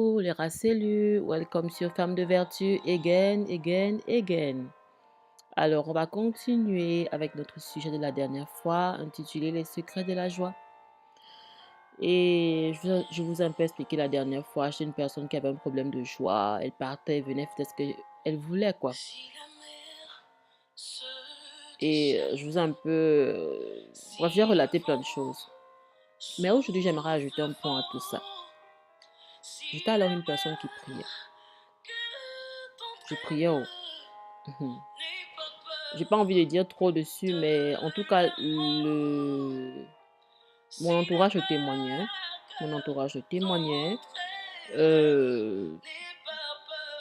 Les Racellus, welcome sur Femme de Vertu, again, again, again. Alors, on va continuer avec notre sujet de la dernière fois, intitulé Les secrets de la joie. Et je vous ai un peu expliqué la dernière fois, j'étais une personne qui avait un problème de joie, elle partait, venait, faisait ce qu'elle voulait, quoi. Et je vous ai un peu... bref, j'ai relaté plein de choses. Mais aujourd'hui, j'aimerais ajouter un point à tout ça. J'étais alors une personne qui priait. Je priais au... J'ai pas envie de dire trop dessus, mais en tout cas, mon entourage témoignait. Mon entourage témoignait. Euh,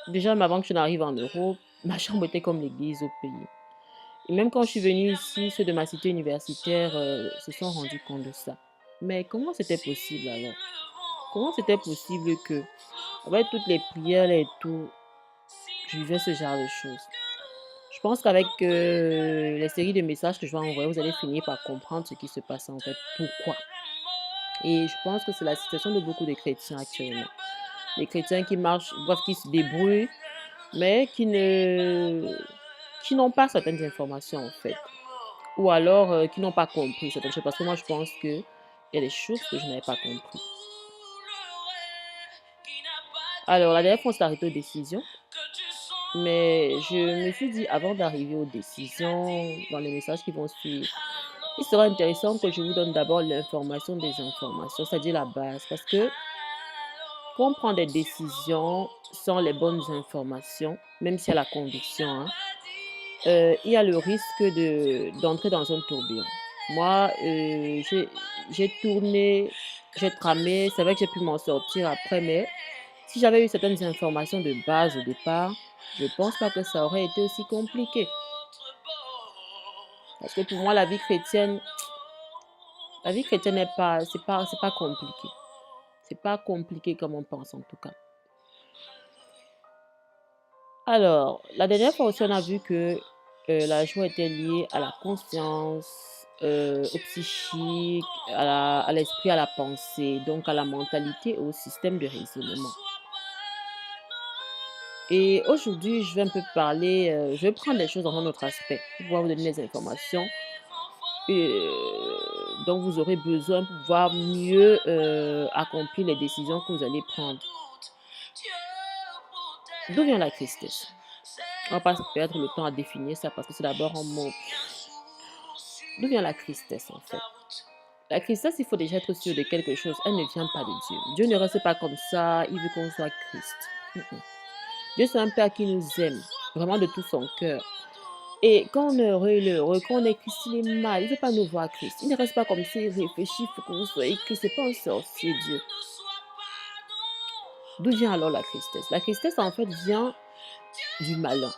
Déjà, même avant que je n'arrive en Europe, ma chambre était comme l'église au pays. Et même quand je suis venue ici, ceux de ma cité universitaire se sont rendus compte de ça. Mais comment c'était possible alors? Comment c'était possible que, avec toutes les prières et tout, je vivais ce genre de choses? Je pense qu'avec les séries de messages que je vais envoyer, vous allez finir par comprendre ce qui se passe en fait. Pourquoi? Et je pense que c'est la situation de beaucoup de chrétiens actuellement. Les chrétiens qui marchent, bref, qui se débrouillent, mais qui n'ont pas certaines informations en fait. Ou alors qui n'ont pas compris certaines choses. Parce que moi, je pense qu'il y a des choses que je n'avais pas compris. Alors, la dernière fois, on s'est arrêté aux décisions. Mais je me suis dit, avant d'arriver aux décisions, dans les messages qui vont suivre, il sera intéressant que je vous donne d'abord l'information des informations, c'est-à-dire la base. Parce que quand on prend des décisions sans les bonnes informations, même s'il y a la conviction, hein, il y a le risque d'entrer dans un tourbillon. Moi, j'ai tourné, j'ai tramé, c'est vrai que j'ai pu m'en sortir après, mais si j'avais eu certaines informations de base au départ, je pense pas que ça aurait été aussi compliqué. Parce que pour moi, la vie chrétienne c'est pas compliqué. C'est pas compliqué comme on pense en tout cas. Alors, la dernière fois aussi, on a vu que la joie était liée à la conscience, au psychique, à l'esprit, à la pensée, donc à la mentalité et au système de raisonnement. Et aujourd'hui, je vais un peu parler, je vais prendre les choses dans un autre aspect pour pouvoir vous donner les informations dont vous aurez besoin pour pouvoir mieux accomplir les décisions que vous allez prendre. D'où vient la tristesse? On va pas perdre le temps à définir ça parce que c'est d'abord un mot. D'où vient la tristesse en fait? La tristesse, il faut déjà être sûr de quelque chose. Elle ne vient pas de Dieu. Dieu ne reste pas comme ça. Il veut qu'on soit Christ. Dieu, c'est un Père qui nous aime, vraiment de tout son cœur. Et quand on est heureux, il est heureux. Quand on est Christ, il est mal. Il ne veut pas nous voir Christ. Il ne reste pas comme ça, il réfléchit, il faut que vous soyez Christ. Ce n'est pas un sorcier, Dieu. D'où vient alors la tristesse? La tristesse, en fait, vient du malin.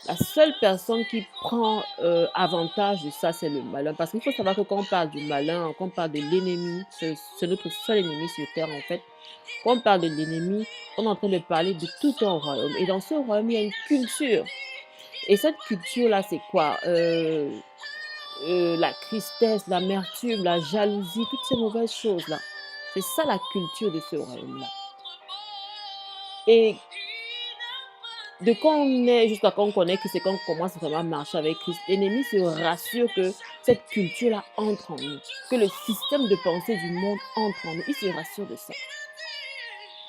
La seule personne qui prend avantage de ça, c'est le malin. Parce qu'il faut savoir que quand on parle du malin, quand on parle de l'ennemi, c'est notre seul ennemi sur terre, en fait. Quand on parle de l'ennemi, on est en train de parler de tout un royaume. Et dans ce royaume, il y a une culture. Et cette culture-là, c'est quoi? La tristesse, l'amertume, la jalousie, toutes ces mauvaises choses-là. C'est ça la culture de ce royaume-là. Et de quand on est jusqu'à quand on connaît que c'est quand on commence vraiment à marcher avec Christ, l'ennemi se rassure que cette culture-là entre en nous, que le système de pensée du monde entre en nous. Il se rassure de ça.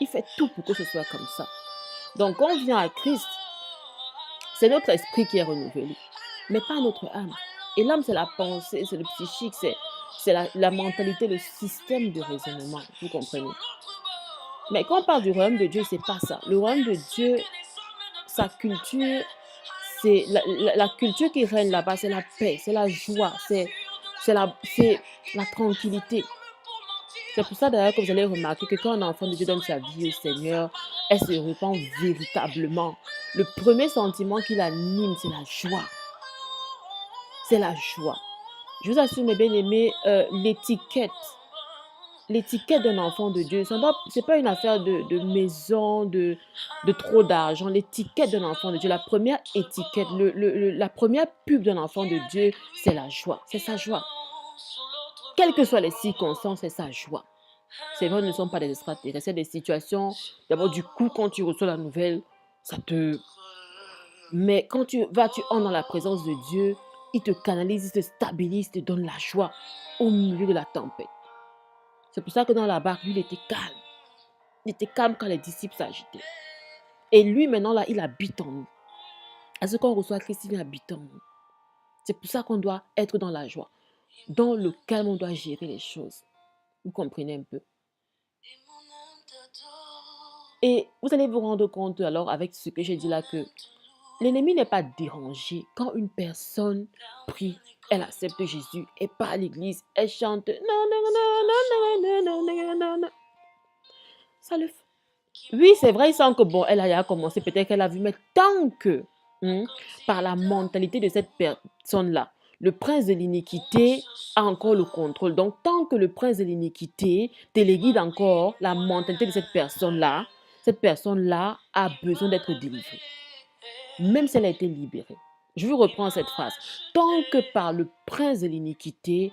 Il fait tout pour que ce soit comme ça. Donc quand on vient à Christ, c'est notre esprit qui est renouvelé, mais pas notre âme. Et l'âme, c'est la pensée, c'est le psychique, c'est la mentalité, le système de raisonnement. Vous comprenez? Mais quand on parle du royaume de Dieu, c'est pas ça. Le royaume de Dieu, sa culture, c'est la culture qui règne là-bas, c'est la paix, c'est la joie, c'est la tranquillité. C'est pour ça d'ailleurs que vous allez remarquer que quand un enfant de Dieu donne sa vie au Seigneur, elle se repent véritablement. Le premier sentiment qui l'anime, c'est la joie. C'est la joie. Je vous assure, mes bien-aimés, l'étiquette d'un enfant de Dieu, ce n'est pas une affaire de maison, de trop d'argent. L'étiquette d'un enfant de Dieu, la première étiquette, la première pub d'un enfant de Dieu, c'est la joie. C'est sa joie. Quelles que soient les circonstances, c'est sa joie. C'est vrai, nous ne sommes pas des extraterrestres. C'est des situations, d'abord du coup, quand tu reçois la nouvelle, ça te... Mais quand tu entres dans la présence de Dieu, il te canalise, il te stabilise, il te donne la joie au milieu de la tempête. C'est pour ça que dans la barque, lui, il était calme. Il était calme quand les disciples s'agitaient. Et lui, maintenant, là, il habite en nous. À ce qu'on reçoit Christ, il habite en nous. C'est pour ça qu'on doit être dans la joie. Dans le calme, on doit gérer les choses. Vous comprenez un peu? Et vous allez vous rendre compte alors avec ce que j'ai dit là que l'ennemi n'est pas dérangé quand une personne prie, elle accepte Jésus, elle part à l'église, elle chante. Non, non, non, non, non, non, non, non, non. Ça le fait. Oui, c'est vrai, il sent que bon, elle a commencé, peut-être qu'elle a vu, mais tant que, par la mentalité de cette personne-là, le prince de l'iniquité a encore le contrôle. Donc, tant que le prince de l'iniquité téléguide encore la mentalité de cette personne-là a besoin d'être délivrée, même si elle a été libérée. Je vous reprends cette phrase. Tant que par le prince de l'iniquité,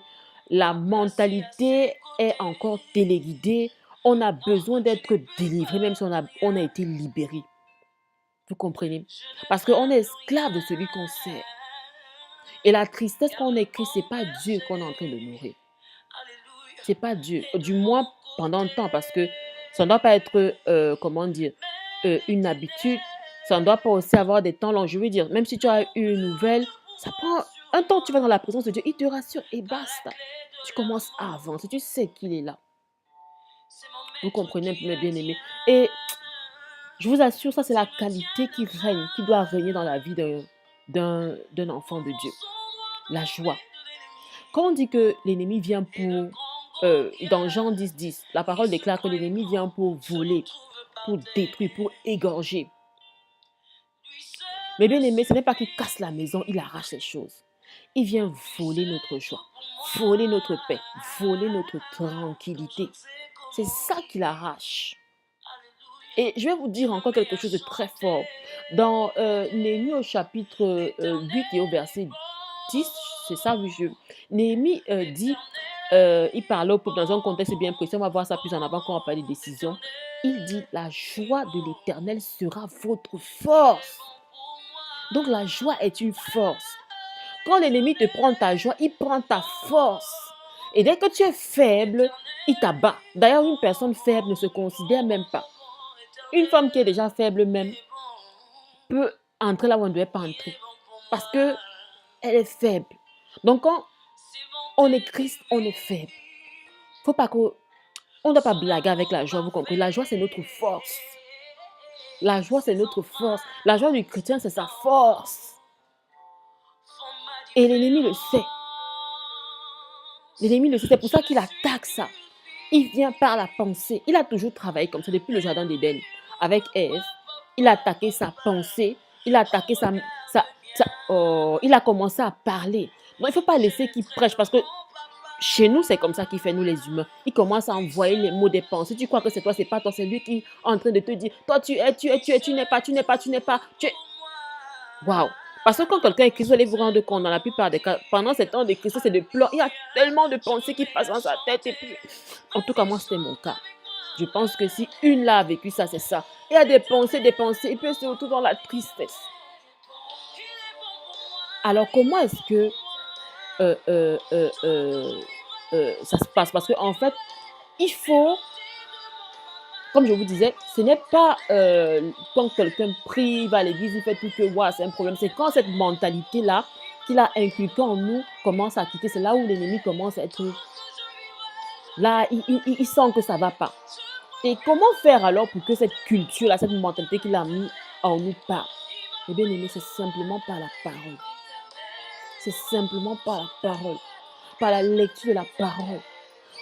la mentalité est encore téléguidée, on a besoin d'être délivré, même si on a été libéré. Vous comprenez? Parce qu'on est esclave de celui qu'on sert. Et la tristesse qu'on écrit, ce n'est pas Dieu qu'on est en train de nourrir. Ce n'est pas Dieu. Du moins, pendant le temps, parce que ça ne doit pas être, comment dire, une habitude. Ça ne doit pas aussi avoir des temps longs. Je veux dire, même si tu as eu une nouvelle, ça prend un temps, tu vas dans la présence de Dieu, il te rassure et basta. Tu commences à avancer, tu sais qu'il est là. Vous comprenez un peu, mes bien-aimés. Et je vous assure, ça c'est la qualité qui règne, qui doit régner dans la vie d'un enfant de Dieu. La joie. Quand on dit que l'ennemi vient pour... dans Jean 10, la parole déclare que l'ennemi vient pour voler, pour détruire, pour égorger. Mais bien aimé, ce n'est pas qu'il casse la maison, il arrache les choses. Il vient voler notre joie, voler notre paix, voler notre tranquillité. C'est ça qu'il arrache. Et je vais vous dire encore quelque chose de très fort. Dans Néhémie au chapitre 8 et au verset 10, c'est ça, oui, Néhémie dit, il parle au peuple dans un contexte bien précis, on va voir ça plus en avant quand on parle des décisions. Il dit, la joie de l'Éternel sera votre force. Donc la joie est une force. Quand l'ennemi te prend ta joie, il prend ta force. Et dès que tu es faible, il t'abat. D'ailleurs, une personne faible ne se considère même pas. Une femme qui est déjà faible même peut entrer là où on ne devait pas entrer. Parce qu'elle est faible. Donc quand on est Christ, on est faible. Faut pas qu'on ne doit pas blaguer avec la joie, vous comprenez? La joie, c'est notre force. La joie, c'est notre force. La joie du chrétien, c'est sa force. Et l'ennemi le sait. L'ennemi le sait. C'est pour ça qu'il attaque ça. Il vient par la pensée. Il a toujours travaillé comme ça depuis le jardin d'Éden. Avec Ève, il a attaqué sa pensée. Il a attaqué il a commencé à parler. Donc, il ne faut pas laisser qu'il prêche parce que chez nous, c'est comme ça qu'il fait, nous les humains. Il commence à envoyer les mots des pensées. Tu crois que c'est toi, c'est pas toi, c'est lui qui est en train de te dire, toi, tu n'es pas, tu n'es pas, tu n'es pas, tu es... Waouh! Parce que quand quelqu'un est Christ, vous allez vous rendre compte, dans la plupart des cas, pendant ces temps de Christ, c'est de pleurs. Il y a tellement de pensées qui passent dans sa tête. Et puis, en tout cas, moi, c'était mon cas. Je pense que si une là a vécu ça, c'est ça. Il y a des pensées, et puis c'est surtout dans la tristesse. Alors, comment est-ce que ça se passe? Parce qu'en fait, il faut, comme je vous disais, ce n'est pas quand quelqu'un prie, va à l'église, il fait tout que ouais, c'est un problème. C'est quand cette mentalité-là qu'il a inculquée en nous commence à quitter. C'est là où l'ennemi commence à être... Là, il sent que ça ne va pas. Et comment faire alors pour que cette culture-là, cette mentalité qu'il a mis en nous part? Eh bien aimé, c'est simplement par la parole. C'est simplement par la parole. Par la lecture de la parole.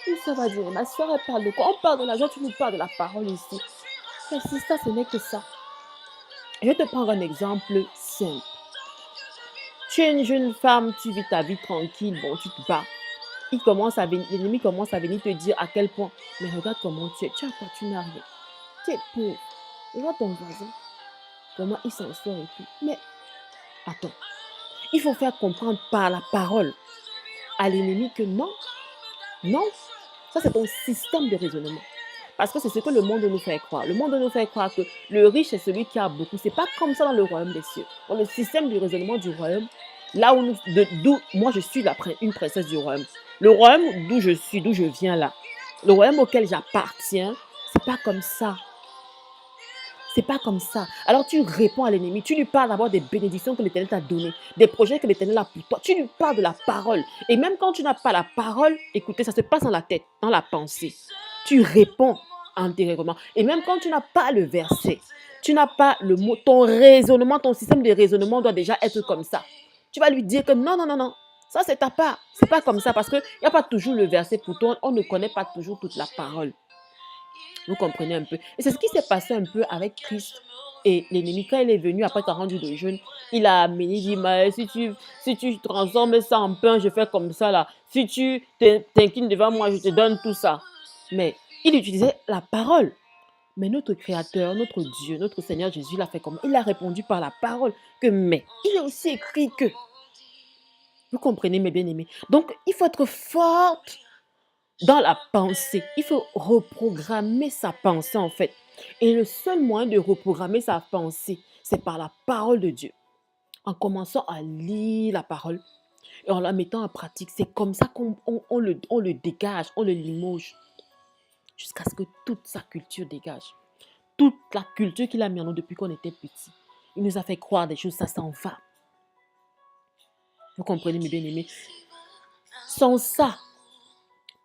Une soeur va dire, ma soeur, elle parle de quoi? On parle de la joie, tu nous parles de la parole ici. Mais si ça, ce n'est que ça. Je vais te prendre un exemple simple. Tu es une jeune femme, tu vis ta vie tranquille, bon, tu te bats. L'ennemi commence à venir te dire à quel point, mais regarde comment tu es, tu as quoi, tu n'as rien. Tu es pauvre. Regarde ton voisin, comment il s'en sort et tout. Mais, attends, il faut faire comprendre par la parole à l'ennemi que non, non, Ça, c'est ton système de raisonnement. Parce que c'est ce que le monde nous fait croire. Le monde nous fait croire que le riche est celui qui a beaucoup. C'est pas comme ça dans le royaume des cieux. Dans le système du raisonnement du royaume, là où d'où moi je suis une princesse du royaume. Le royaume d'où je suis, d'où je viens là, le royaume auquel j'appartiens, c'est pas comme ça. C'est pas comme ça. Alors tu réponds à l'ennemi, tu lui parles d'abord des bénédictions que l'Éternel t'a données, des projets que l'Éternel a pour toi. Tu lui parles de la parole. Et même quand tu n'as pas la parole, écoutez, ça se passe dans la tête, dans la pensée. Tu réponds intérieurement. Et même quand tu n'as pas le verset, tu n'as pas le mot, ton raisonnement, ton système de raisonnement doit déjà être comme ça. Tu vas lui dire que non, non, non, non. Ça, c'est ta part. C'est pas comme ça parce qu'il n'y a pas toujours le verset pour toi. On ne connaît pas toujours toute la parole. Vous comprenez un peu. Et c'est ce qui s'est passé un peu avec Christ et l'ennemi. Quand il est venu après 40 jours de jeûne, il a amené, il dit, mais si tu transformes ça en pain, je fais comme ça là. Si tu t'inclines devant moi, je te donne tout ça. Mais il utilisait la parole. Mais notre Créateur, notre Dieu, notre Seigneur Jésus l'a fait comment? Il a répondu par la parole. Mais il est aussi écrit que. Vous comprenez, mes bien-aimés. Donc, il faut être forte dans la pensée. Il faut reprogrammer sa pensée en fait. Et le seul moyen de reprogrammer sa pensée, c'est par la parole de Dieu. En commençant à lire la parole et en la mettant en pratique, c'est comme ça on le dégage, on le limoge jusqu'à ce que toute sa culture dégage. Toute la culture qu'il a mis en nous depuis qu'on était petit. Il nous a fait croire des choses, ça s'en va. Vous comprenez, mes bien-aimés? Sans ça,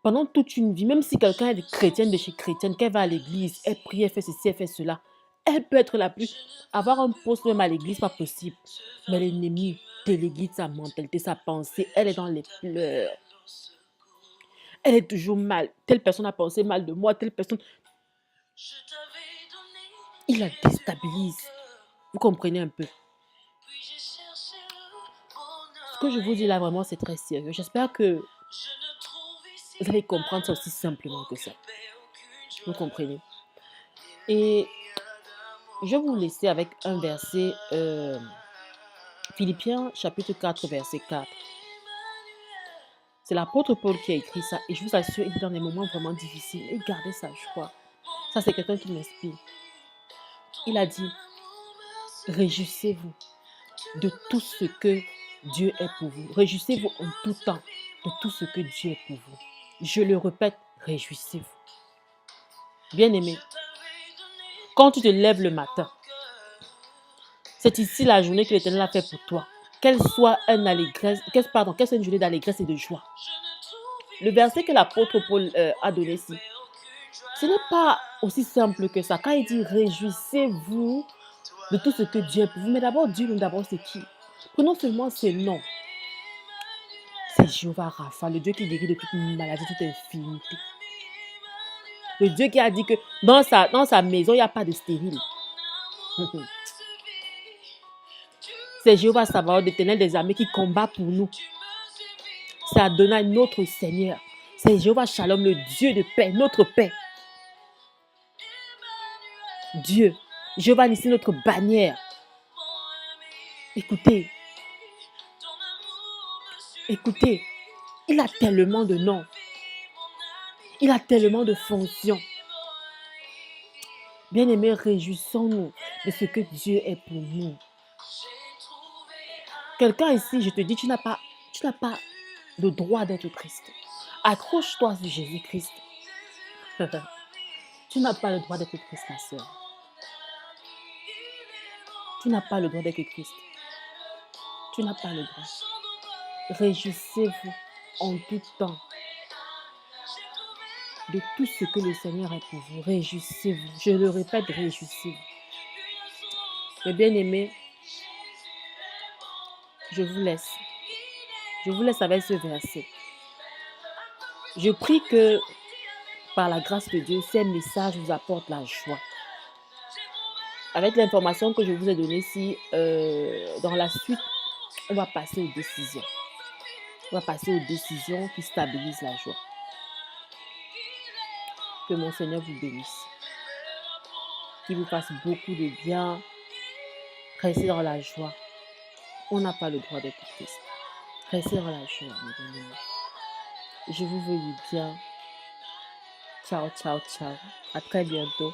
pendant toute une vie, même si quelqu'un est chrétienne de chez chrétienne, qu'elle va à l'église, elle prie, elle fait ceci, elle fait cela, elle peut être la plus... Avoir un poste même à l'église, pas possible. Mais l'ennemi téléguide sa mentalité, sa pensée, elle est dans les pleurs. Elle est toujours mal. Telle personne a pensé mal de moi, telle personne... Il la déstabilise. Vous comprenez un peu? Ce que je vous dis là, vraiment, c'est très sérieux. J'espère que vous allez comprendre ça aussi simplement que ça. Vous comprenez? Et je vais vous laisser avec un verset, Philippiens chapitre 4, verset 4. C'est l'apôtre Paul qui a écrit ça. Et je vous assure, il est dans des moments vraiment difficiles. Et gardez sa joie. Ça, c'est quelqu'un qui m'inspire. Il a dit, réjouissez-vous de tout ce que Dieu est pour vous. Réjouissez-vous en tout temps de tout ce que Dieu est pour vous. Je le répète, réjouissez-vous. Bien-aimé, quand tu te lèves le matin, c'est ici la journée que l'Éternel a fait pour toi. Qu'elle soit une allégresse, qu'elle soit une journée d'allégresse et de joie. Le verset que l'apôtre Paul a donné ici, ce n'est pas aussi simple que ça. Quand il dit réjouissez-vous de tout ce que Dieu est pour vous, mais d'abord Dieu, d'abord c'est qui? Prenons seulement ses noms. C'est Jéhovah Rapha, le Dieu qui guérit de toute maladie, toute infirmité. Le Dieu qui a dit que dans sa maison, il n'y a pas de stérile. C'est Jéhovah Sabaoth, l'Éternel des armées, qui combat pour nous. C'est Adonai, notre Seigneur. C'est Jéhovah Shalom, le Dieu de paix, notre paix. Dieu, Jéhovah Nissi, notre bannière. Écoutez, il a tellement de noms. Il a tellement de fonctions. Bien-aimés, réjouissons-nous de ce que Dieu est pour nous. Quelqu'un ici, je te dis, tu n'as pas le droit d'être triste. Accroche-toi sur Jésus-Christ. Tu n'as pas le droit d'être triste, ma soeur. Tu n'as pas le droit d'être triste. Tu n'as pas le droit. Réjouissez-vous en tout temps de tout ce que le Seigneur est pour vous. Réjouissez-vous. Je le répète, réjouissez-vous. Mes bien-aimés, je vous laisse. Je vous laisse avec ce verset. Je prie que, par la grâce de Dieu, ces messages vous apportent la joie. Avec l'information que je vous ai donnée ici, dans la suite, on va passer aux décisions. On va passer aux décisions qui stabilisent la joie. Que mon Seigneur vous bénisse. Qu'il vous fasse beaucoup de bien. Restez dans la joie. On n'a pas le droit d'être triste. Restez dans la joie, mes bien-aimés. Je vous veux du bien. Ciao, ciao, ciao. À très bientôt.